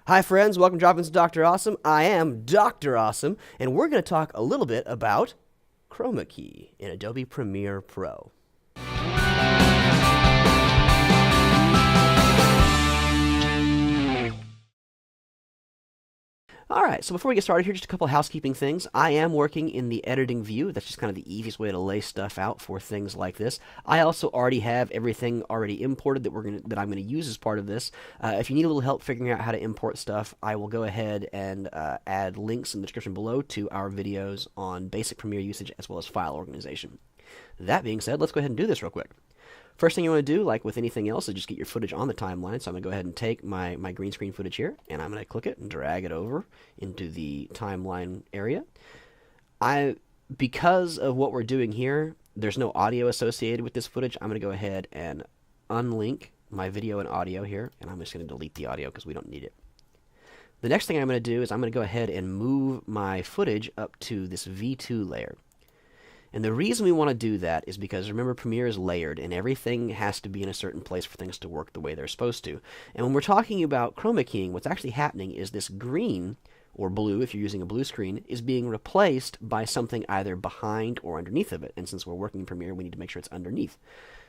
Hi friends, welcome to Drop Ins Dr. Awesome. I am Dr. Awesome, and we're going to talk a little bit about Chroma Key in Adobe Premiere Pro. Alright, so before we get started here, just a couple of housekeeping things. I am working in the editing view. That's just kind of the easiest way to lay stuff out for things like this. I also already have everything already imported that I'm going to use as part of this. If you need a little help figuring out how to import stuff, I will go ahead and add links in the description below to our videos on basic Premiere usage as well as file organization. That being said, let's go ahead and do this real quick. First thing you want to do, like with anything else, is just get your footage on the timeline. So I'm going to go ahead and take my green screen footage here, and I'm going to click it and drag it over into the timeline area. Because of what we're doing here, there's no audio associated with this footage. I'm going to go ahead and unlink my video and audio here, and I'm just going to delete the audio because we don't need it. The next thing I'm going to do is I'm going to go ahead and move my footage up to this V2 layer. And the reason we want to do that is because, remember, Premiere is layered, and everything has to be in a certain place for things to work the way they're supposed to. And when we're talking about chroma keying, what's actually happening is this green, or blue if you're using a blue screen, is being replaced by something either behind or underneath of it. And since we're working in Premiere, we need to make sure it's underneath.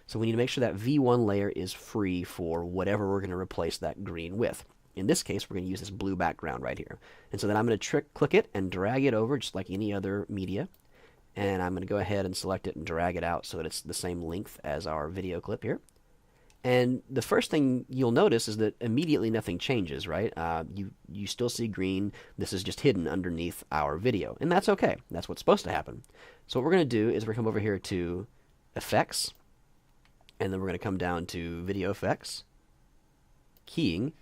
So we need to make sure that V1 layer is free for whatever we're going to replace that green with. In this case, we're going to use this blue background right here. And so then I'm going to click it and drag it over just like any other media. And I'm going to go ahead and select it and drag it out so that it's the same length as our video clip here. And the first thing you'll notice is that immediately nothing changes, right? You still see green. This is just hidden underneath our video. And that's okay. That's what's supposed to happen. So what we're going to do is we're going to come over here to Effects. And then we're going to come down to Video Effects, Keying.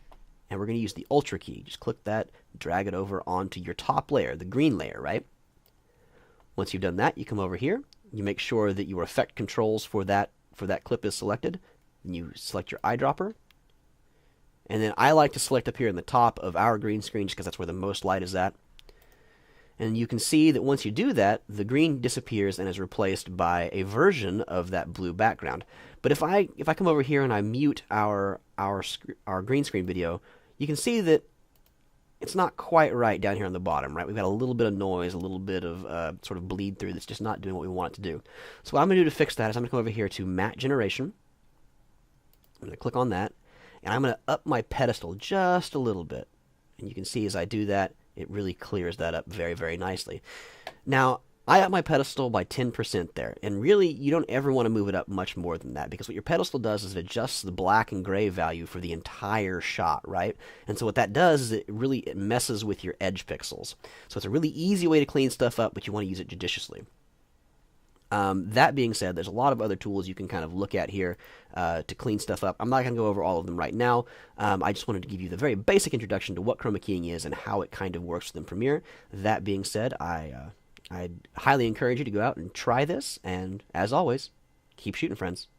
And we're going to use the Ultra key. Just click that, drag it over onto your top layer, the green layer, right? Once you've done that, you come over here, you make sure that your effect controls for that clip is selected, and you select your eyedropper. And then I like to select up here in the top of our green screen just because that's where the most light is at. And you can see that once you do that, the green disappears and is replaced by a version of that blue background. But if I come over here and I mute our green screen video, you can see that it's not quite right down here on the bottom, right? We've got a little bit of noise, a little bit of sort of bleed through that's just not doing what we want it to do. So what I'm going to do to fix that is I'm going to come over here to Matte Generation. I'm going to click on that, and I'm going to up my pedestal just a little bit. And you can see as I do that, it really clears that up very, very nicely. Now, I up my pedestal by 10% there, and really you don't ever want to move it up much more than that, because what your pedestal does is it adjusts the black and gray value for the entire shot, right? And so what that does is it messes with your edge pixels. So it's a really easy way to clean stuff up, but you want to use it judiciously. That being said, there's a lot of other tools you can kind of look at here to clean stuff up. I'm not going to go over all of them right now. I just wanted to give you the very basic introduction to what chroma keying is and how it kind of works within Premiere. That being said, I'd highly encourage you to go out and try this, and as always, keep shooting, friends.